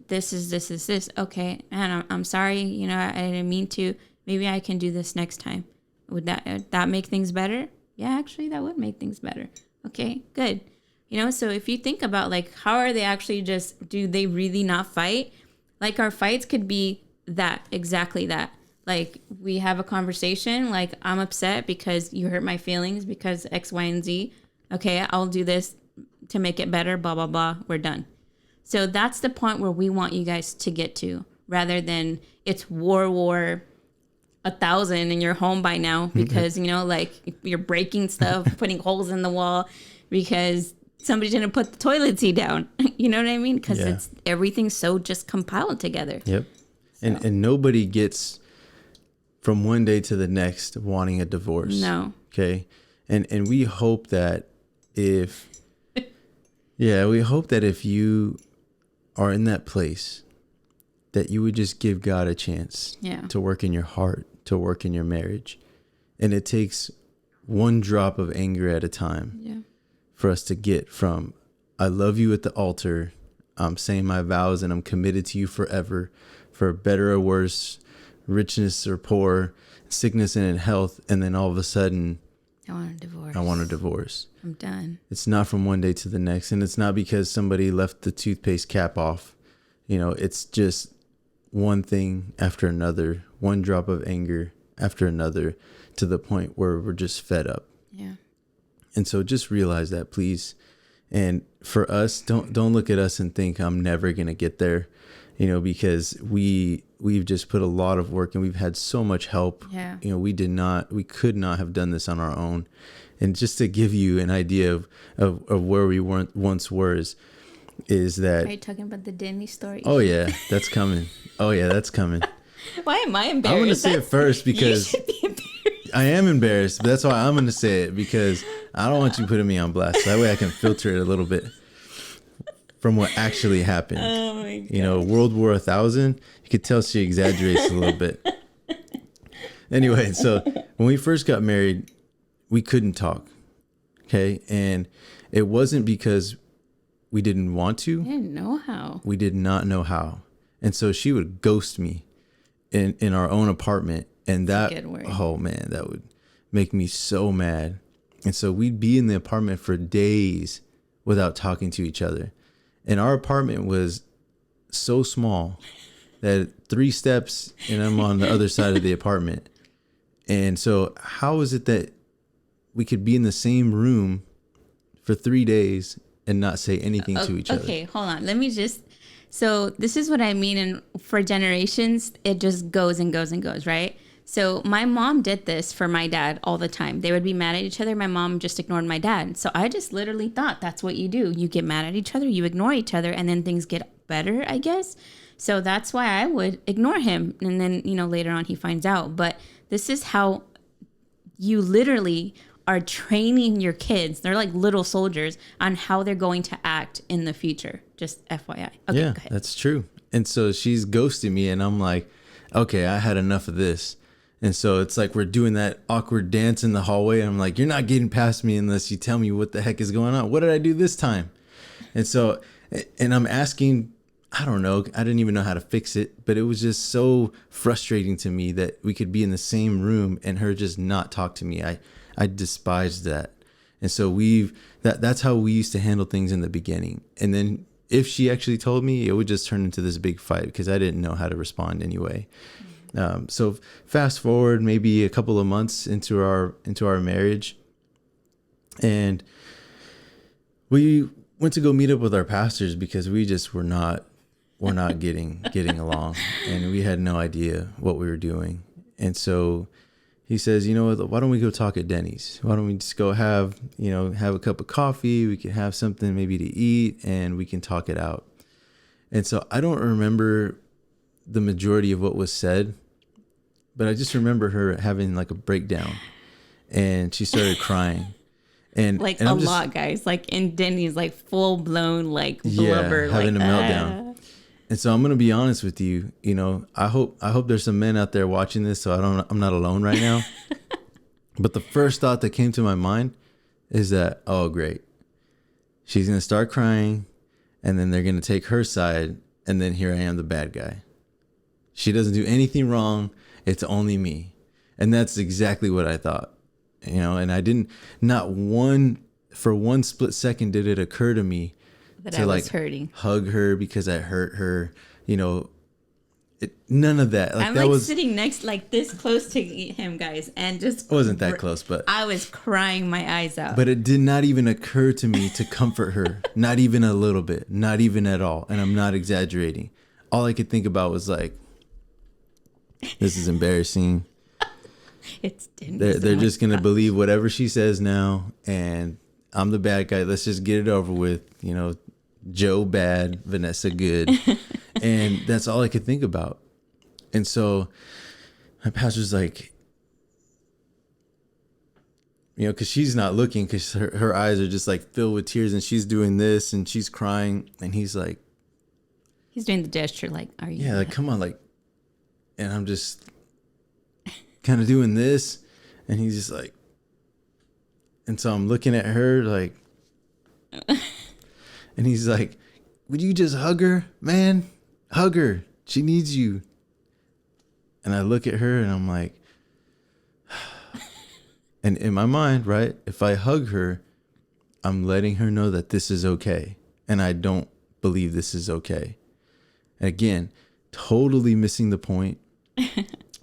[SPEAKER 2] This is this. Okay, and I'm sorry. I didn't mean to. Maybe I can do this next time. Would that make things better? Yeah, actually, that would make things better. Okay, good. So if you think about how are they actually do they really not fight? Our fights could be exactly that. We have a conversation, I'm upset because you hurt my feelings because X, Y, and Z. Okay, I'll do this to make it better, blah, blah, blah. We're done. So that's the point where we want you guys to get to, rather than it's war 1,000 and you're home by now because, you're breaking stuff, putting holes in the wall because somebody didn't put the toilet seat down. You know what I mean? Because everything's so just compiled together.
[SPEAKER 1] Yep. So. And nobody gets from one day to the next wanting a divorce.
[SPEAKER 2] No.
[SPEAKER 1] Okay. And we hope that if you are in that place, that you would just give God a chance to work in your heart, to work in your marriage. And it takes one drop of anger at a time for us to get from, I love you at the altar, I'm saying my vows and I'm committed to you forever, for better or worse, richness or poor, sickness and in health. And then all of a sudden,
[SPEAKER 2] I want a divorce.
[SPEAKER 1] I'm
[SPEAKER 2] done.
[SPEAKER 1] It's not from one day to the next. And it's not because somebody left the toothpaste cap off. It's just one thing after another, one drop of anger after another, to the point where we're just fed up.
[SPEAKER 2] Yeah.
[SPEAKER 1] And so just realize that, please. And for us, don't look at us and think I'm never going to get there, because we've just put a lot of work and we've had so much help.
[SPEAKER 2] Yeah.
[SPEAKER 1] We could not have done this on our own. And just to give you an idea of where we once were is that...
[SPEAKER 2] Are you talking about the Disney story?
[SPEAKER 1] Oh yeah, that's coming. Why
[SPEAKER 2] am I embarrassed?
[SPEAKER 1] I'm going to say it first because
[SPEAKER 2] you should be embarrassed.
[SPEAKER 1] I am embarrassed, but that's why I'm going to say it, because I don't want you putting me on blast. So that way I can filter it a little bit from what actually happened.
[SPEAKER 2] Oh my God.
[SPEAKER 1] World War 1000, you could tell she exaggerates a little bit. Anyway, so when we first got married, we couldn't talk. Okay. And it wasn't because we didn't want to.
[SPEAKER 2] I didn't know how.
[SPEAKER 1] We did not know how. And so she would ghost me in our own apartment. And that would make me so mad. And so we'd be in the apartment for days without talking to each other. And our apartment was so small that 3 steps and I'm on the other side of the apartment. And so how is it that we could be in the same room for 3 days and not say anything to each other?
[SPEAKER 2] Okay, hold on. Let me just... So this is what I mean. And for generations, it just goes and goes and goes, right? So my mom did this for my dad all the time. They would be mad at each other. My mom just ignored my dad. So I just literally thought that's what you do. You get mad at each other, you ignore each other, and then things get better, I guess. So that's why I would ignore him. And then, later on he finds out. But this is how you literally are training your kids. They're like little soldiers on how they're going to act in the future. Just FYI. Okay,
[SPEAKER 1] yeah, that's true. And so she's ghosting me and I'm like, okay, I had enough of this. And so it's like we're doing that awkward dance in the hallway. And I'm like, you're not getting past me unless you tell me what the heck is going on. What did I do this time? And so, and I'm asking, I don't know. I didn't even know how to fix it, but it was just so frustrating to me that we could be in the same room and her just not talk to me. I despised that. And so that's how we used to handle things in the beginning. And then if she actually told me, it would just turn into this big fight because I didn't know how to respond anyway. So fast forward maybe a couple of months into our marriage, and we went to go meet up with our pastors because we just were not getting along, and we had no idea what we were doing. And so he says, you know what, why don't we go talk at Denny's? Why don't we just go have a cup of coffee? We can have something maybe to eat and we can talk it out. And so I don't remember the majority of what was said, but I just remember her having like a breakdown and she started crying. And
[SPEAKER 2] a lot, guys, like in Denny's, like full blown, like blubber,
[SPEAKER 1] having a meltdown. And so I'm going to be honest with you, I hope there's some men out there watching this so I'm not alone right now. But the first thought that came to my mind is that, oh, great. She's going to start crying and then they're going to take her side. And then here I am, the bad guy. She doesn't do anything wrong. It's only me. And that's exactly what I thought, and I didn't, for one split second did it occur to me
[SPEAKER 2] that I was hurting.
[SPEAKER 1] Hug her because I hurt her, none of that.
[SPEAKER 2] I'm
[SPEAKER 1] that was
[SPEAKER 2] sitting next, like this close to him, guys, and just
[SPEAKER 1] wasn't that close, but
[SPEAKER 2] I was crying my eyes out.
[SPEAKER 1] But it did not even occur to me to comfort her, not even a little bit, not even at all. And I'm not exaggerating. All I could think about was like, this is embarrassing. They're just gonna believe whatever she says now, and I'm the bad guy. Let's just get it over with. Joe bad, Vanessa good, and that's all I could think about. And so my pastor's like, because she's not looking, because her eyes are just like filled with tears, and she's doing this and she's crying, and he's doing the gesture, like, are you? Yeah, like come on, like. And I'm just kind of doing this. And he's just like, and so I'm looking at her like, and he's like, would you just hug her, man? Hug her. She needs you. And I look at her and I'm like, and in my mind, right, if I hug her, I'm letting her know that this is okay. And I don't believe this is okay. Again, totally missing the point.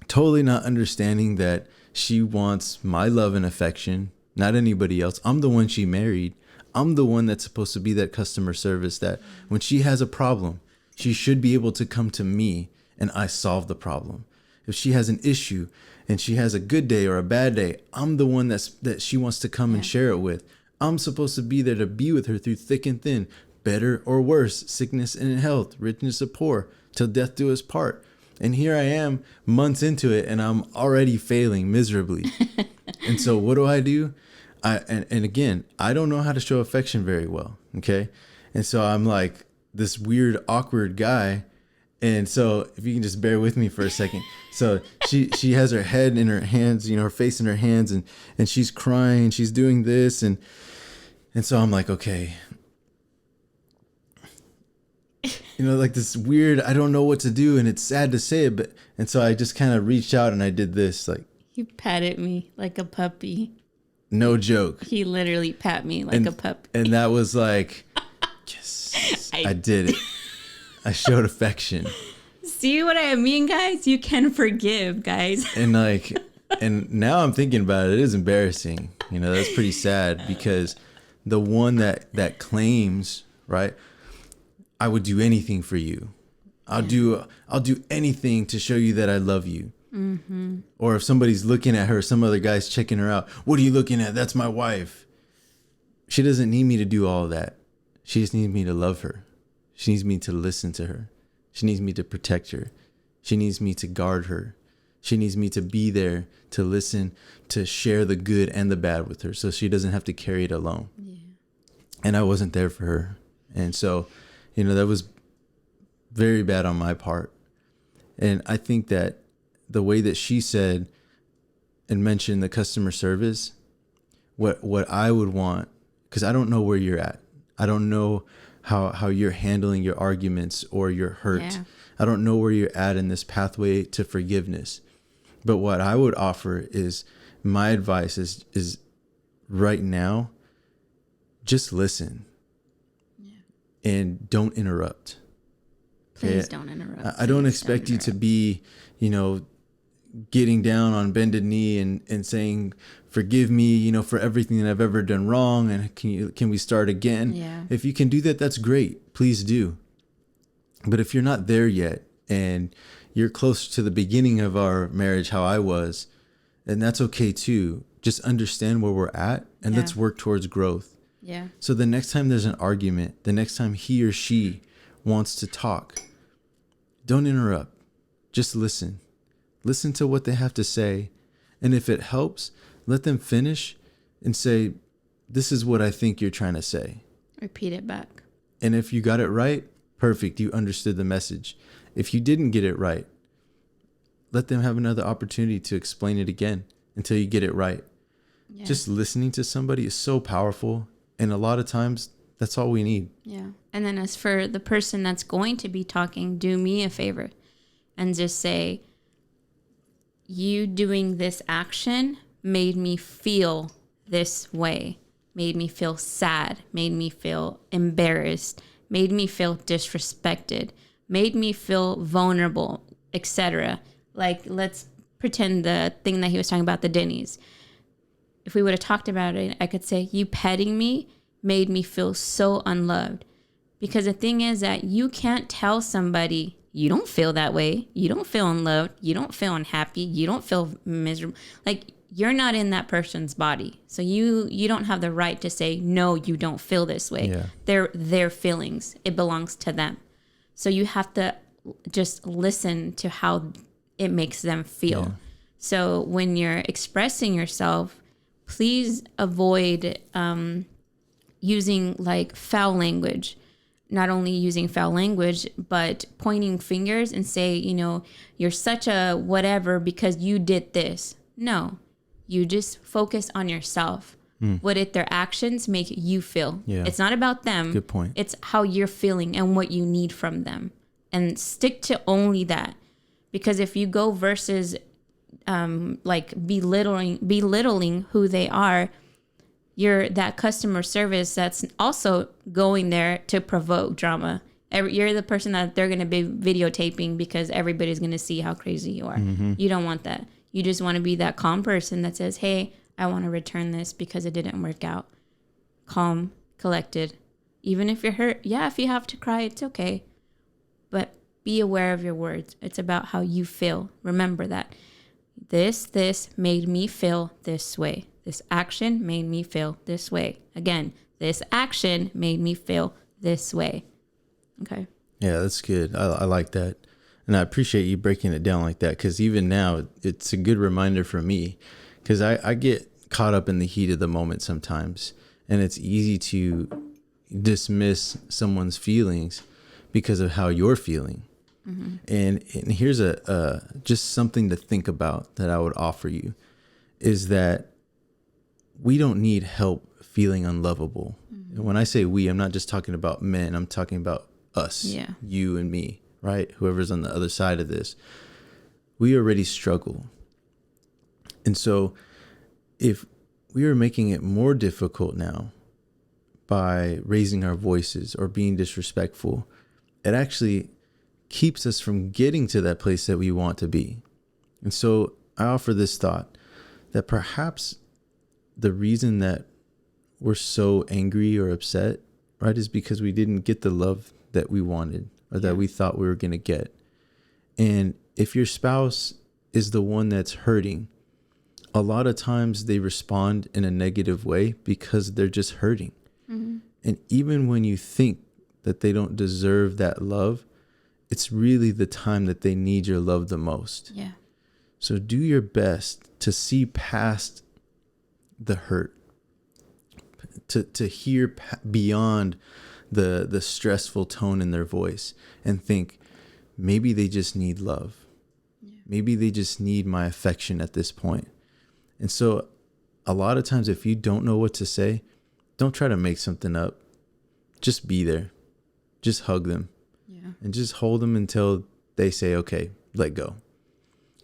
[SPEAKER 1] Totally not understanding that she wants my love and affection, not anybody else. I'm the one she married. I'm the one that's supposed to be that customer service that when she has a problem, she should be able to come to me and I solve the problem. If she has an issue and she has a good day or a bad day, I'm the one that she wants to come and share it with. I'm supposed to be there to be with her through thick and thin, better or worse, sickness and health, richness or poor, till death do us part. And here I am months into it and I'm already failing miserably. And so what do? And again, I don't know how to show affection very well. Okay. And so I'm like this weird, awkward guy. And so if you can just bear with me for a second. So she has her head in her hands, her face in her hands, and she's crying, she's doing this. And so I'm like, okay, like this weird, I don't know what to do. And it's sad to say it, and so I just kind of reached out and I did this. Like,
[SPEAKER 2] he patted me like a puppy.
[SPEAKER 1] No joke.
[SPEAKER 2] He literally pat me like a puppy.
[SPEAKER 1] And that was like, yes. I did it. I showed affection.
[SPEAKER 2] See what I mean, guys? You can forgive, guys.
[SPEAKER 1] And and now I'm thinking about it, it is embarrassing. That's pretty sad, because the one that claims, right, I would do anything for you. I'll do anything to show you that I love you. Mm-hmm. Or if somebody's looking at her, some other guy's checking her out. What are you looking at? That's my wife. She doesn't need me to do all of that. She just needs me to love her. She needs me to listen to her. She needs me to protect her. She needs me to guard her. She needs me to be there, to listen, to share the good and the bad with her, so she doesn't have to carry it alone. Yeah. And I wasn't there for her. And so, that was very bad on my part. And I think that the way that she said and mentioned the customer service, what I would want, because I don't know where you're at. I don't know how you're handling your arguments or your hurt. Yeah. I don't know where you're at in this pathway to forgiveness. But what I would offer is, my advice is right now, just listen. Yeah. And don't interrupt.
[SPEAKER 2] Please don't interrupt.
[SPEAKER 1] I don't expect you to be, getting down on bended knee and saying, forgive me, for everything that I've ever done wrong. And can we start again?
[SPEAKER 2] Yeah.
[SPEAKER 1] If you can do that, that's great. Please do. But if you're not there yet, and you're close to the beginning of our marriage, how I was, and that's okay too. Just understand where we're at, and let's work towards growth.
[SPEAKER 2] Yeah.
[SPEAKER 1] So the next time there's an argument, the next time he or she wants to talk, don't interrupt. Just listen. Listen to what they have to say. And if it helps, let them finish and say, this is what I think you're trying to say.
[SPEAKER 2] Repeat it back.
[SPEAKER 1] And if you got it right, perfect. You understood the message. If you didn't get it right, let them have another opportunity to explain it again until you get it right. Yeah. Just listening to somebody is so powerful. And a lot of times, that's all we need.
[SPEAKER 2] Yeah. And then as for the person that's going to be talking, do me a favor and just say, you doing this action made me feel this way, made me feel sad, made me feel embarrassed, made me feel disrespected, made me feel vulnerable, etc. Like, let's pretend the thing that he was talking about, the Denny's. If we would have talked about it, I could say, you petting me made me feel so unloved. Because the thing is that you can't tell somebody, you don't feel that way. You don't feel unloved. You don't feel unhappy. You don't feel miserable. Like, you're not in that person's body. So you don't have the right to say, no, you don't feel this way. Yeah. They're their feelings. It belongs to them. So you have to just listen to how it makes them feel. Yeah. So when you're expressing yourself, please avoid using like foul language. Not only using foul language, but pointing fingers and say, you're such a whatever because you did this. No, you just focus on yourself. What did their actions make you feel? Yeah. It's not about them.
[SPEAKER 1] Good point.
[SPEAKER 2] It's how you're feeling and what you need from them. And stick to only that. Because if you go versus like belittling who they are, you're that customer service that's also going there to provoke drama. You're the person that they're going to be videotaping because everybody's going to see how crazy you are. Mm-hmm. You don't want that. You just want to be that calm person that says, hey, I want to return this because it didn't work out. Calm, collected. Even if you're hurt, if you have to cry, it's okay. But be aware of your words. It's about how you feel. Remember that. This made me feel this way. This action made me feel this way. Again, this action made me feel this way. Okay.
[SPEAKER 1] Yeah, that's good. I like that. And I appreciate you breaking it down like that, because even now, it's a good reminder for me, because I get caught up in the heat of the moment sometimes, and it's easy to dismiss someone's feelings because of how you're feeling. Mm-hmm. And here's just something to think about that I would offer you, is that we don't need help feeling unlovable. Mm-hmm. And when I say we, I'm not just talking about men. I'm talking about us, you and me, right? Whoever's on the other side of this. We already struggle. And so if we are making it more difficult now by raising our voices or being disrespectful, it actually keeps us from getting to that place that we want to be. And so I offer this thought that perhaps the reason that we're so angry or upset, right, is because we didn't get the love that we wanted or that we thought we were going to get. And if your spouse is the one that's hurting, a lot of times they respond in a negative way because they're just hurting. Mm-hmm. And even when you think that they don't deserve that love, it's really the time that they need your love the most.
[SPEAKER 2] Yeah.
[SPEAKER 1] So do your best to see past the hurt, to hear beyond the stressful tone in their voice and think, maybe they just need love. Yeah. Maybe they just need my affection at this point. And so a lot of times, if you don't know what to say, don't try to make something up. Just be there. Just hug them. Yeah. And just hold them until they say, okay, let go.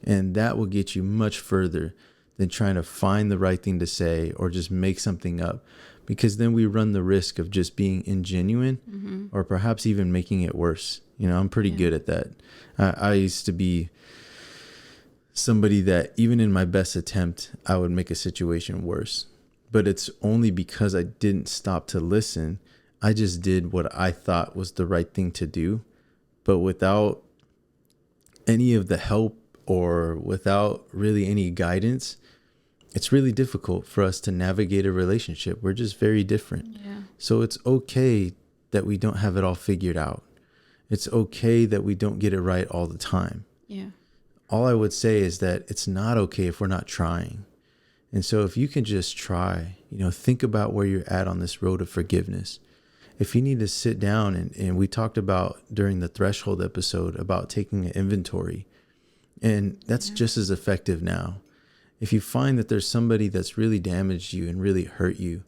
[SPEAKER 1] And that will get you much further than trying to find the right thing to say or just make something up. Because then we run the risk of just being ingenuine or perhaps even making it worse. You know, I'm pretty good at that. I used to be somebody that even in my best attempt, I would make a situation worse. But it's only because I didn't stop to listen. I just did what I thought was the right thing to do. But without any of the help or without really any guidance, it's really difficult for us to navigate a relationship. We're just very different. Yeah. So it's okay that we don't have it all figured out. It's okay that we don't get it right all the time. Yeah. All I would say is that it's not okay if we're not trying. And so if you can just try, you know, think about where you're at on this road of forgiveness. If you need to sit down and we talked about during the threshold episode about taking an inventory, and that's just as effective now. If you find that there's somebody that's really damaged you and really hurt you,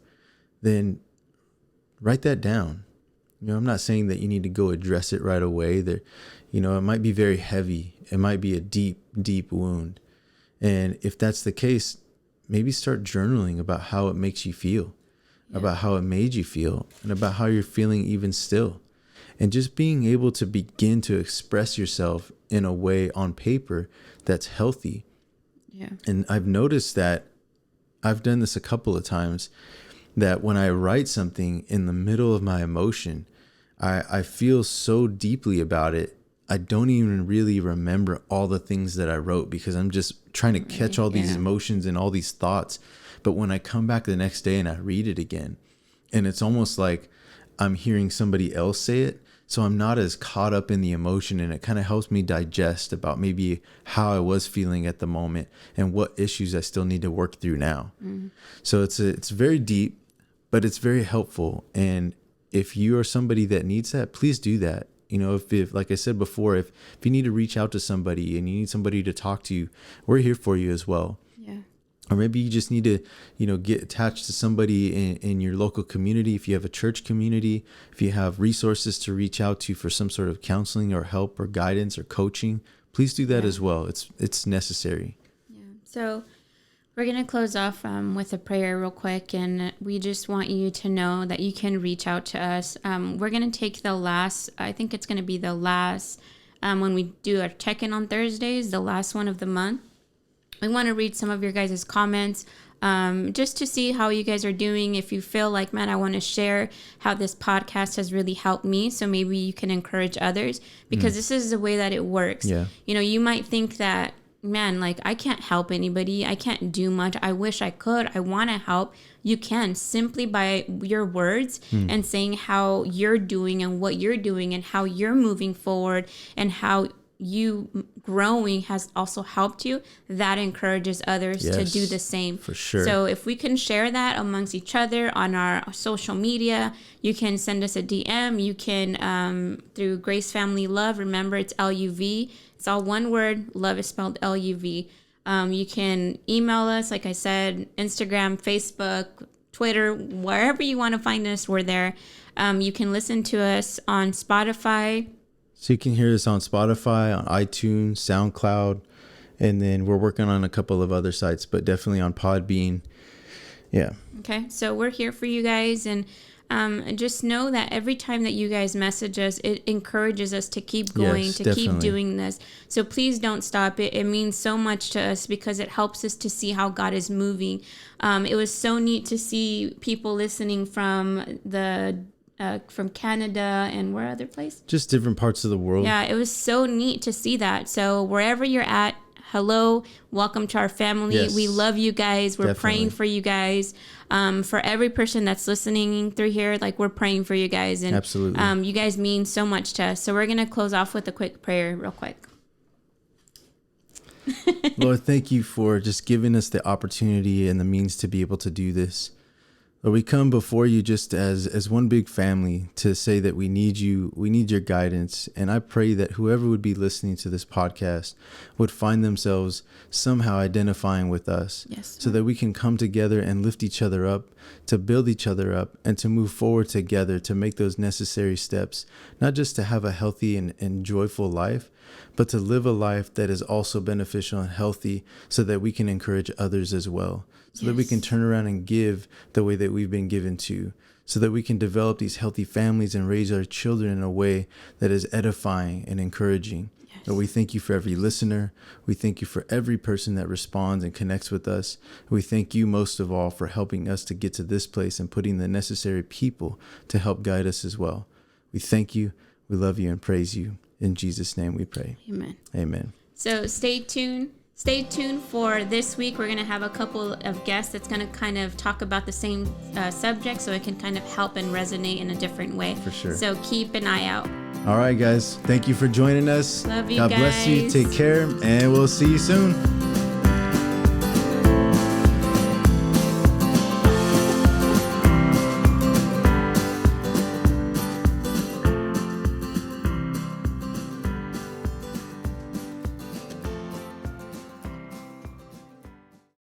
[SPEAKER 1] then write that down. You know, I'm not saying that you need to go address it right away. There, you know, it might be very heavy. It might be a deep, deep wound. And if that's the case, maybe start journaling about how it makes you feel, about how it made you feel, and about how you're feeling even still. And just being able to begin to express yourself in a way on paper that's healthy. Yeah. And I've noticed that I've done this a couple of times, that when I write something in the middle of my emotion, I feel so deeply about it. I don't even really remember all the things that I wrote because I'm just trying to catch all these emotions and all these thoughts. But when I come back the next day and I read it again, and it's almost like I'm hearing somebody else say it, so I'm not as caught up in the emotion, and it kind of helps me digest about maybe how I was feeling at the moment and what issues I still need to work through now. So it's very deep, but it's very helpful. And if you are somebody that needs that, please do that. You know, if like I said before, if you need to reach out to somebody and you need somebody to talk to you, we're here for you as well. Yeah. Or maybe you just need to, you know, get attached to somebody in your local community. If you have a church community, if you have resources to reach out to for some sort of counseling or help or guidance or coaching, please do that as well. It's necessary.
[SPEAKER 2] Yeah. So we're going to close off with a prayer real quick. And we just want you to know that you can reach out to us. We're going to take the last, I think it's going to be the last, when we do our check-in on Thursdays, the last one of the month. We want to read some of your guys' comments just to see how you guys are doing. If you feel like, man, I want to share how this podcast has really helped me, so maybe you can encourage others, because this is the way that it works. Yeah. You know, you might think that, man, like, I can't help anybody. I can't do much. I wish I could. I want to help. You can, simply by your words and saying how you're doing and what you're doing and how you're moving forward and how you growing has also helped you. That encourages others to do the same. For sure. So if we can share that amongst each other on our social media, you can send us a DM. You can through Grace Family Love. Remember, it's LUV. It's all one word. Love is spelled LUV. You can email us, like I said, Instagram, Facebook, Twitter, wherever you want to find us, we're there. You can listen to us on Spotify.
[SPEAKER 1] So you can hear this on Spotify, on iTunes, SoundCloud, and then we're working on a couple of other sites, but definitely on Podbean. Yeah.
[SPEAKER 2] Okay. So we're here for you guys. And just know that every time that you guys message us, it encourages us to keep going,
[SPEAKER 1] yes,
[SPEAKER 2] to
[SPEAKER 1] definitely.
[SPEAKER 2] keep doing this. So please don't stop it. It means so much to us because it helps us to see how God is moving. It was so neat to see people listening from from Canada and where other place?
[SPEAKER 1] Just different parts of the world.
[SPEAKER 2] Yeah, it was so neat to see that. So wherever you're at, hello, welcome to our family.
[SPEAKER 1] Yes,
[SPEAKER 2] we love you guys. We're
[SPEAKER 1] definitely.
[SPEAKER 2] praying for you guys. For every person that's listening through here, like, we're praying for you guys. And
[SPEAKER 1] absolutely.
[SPEAKER 2] You guys mean so much to us. So we're going to close off with a quick prayer real quick.
[SPEAKER 1] Lord, thank you for just giving us the opportunity and the means to be able to do this. Lord, we come before you just as one big family to say that we need you, we need your guidance. And I pray that whoever would be listening to this podcast would find themselves somehow identifying with us.
[SPEAKER 2] Yes.
[SPEAKER 1] So that we can come together and lift each other up, to build each other up, and to move forward together to make those necessary steps, not just to have a healthy and joyful life, but to live a life that is also beneficial and healthy so that we can encourage others as well. So that we can turn around and give the way that we've been given to, so that we can develop these healthy families and raise our children in a way that is edifying and encouraging. Yes. But we thank you for every listener. We thank you for every person that responds and connects with us. We thank you most of all for helping us to get to this place and putting the necessary people to help guide us as well. We thank you. We love you and praise you. In Jesus' name we pray.
[SPEAKER 2] Amen.
[SPEAKER 1] Amen.
[SPEAKER 2] So stay tuned. Stay tuned for this week. We're going to have a couple of guests that's going to kind of talk about the same subject, so it can kind of help and resonate in a different way.
[SPEAKER 1] For sure.
[SPEAKER 2] So keep an eye out.
[SPEAKER 1] All right, guys. Thank you for joining us.
[SPEAKER 2] Love you,
[SPEAKER 1] God
[SPEAKER 2] guys.
[SPEAKER 1] bless you. Take care, and we'll see you soon.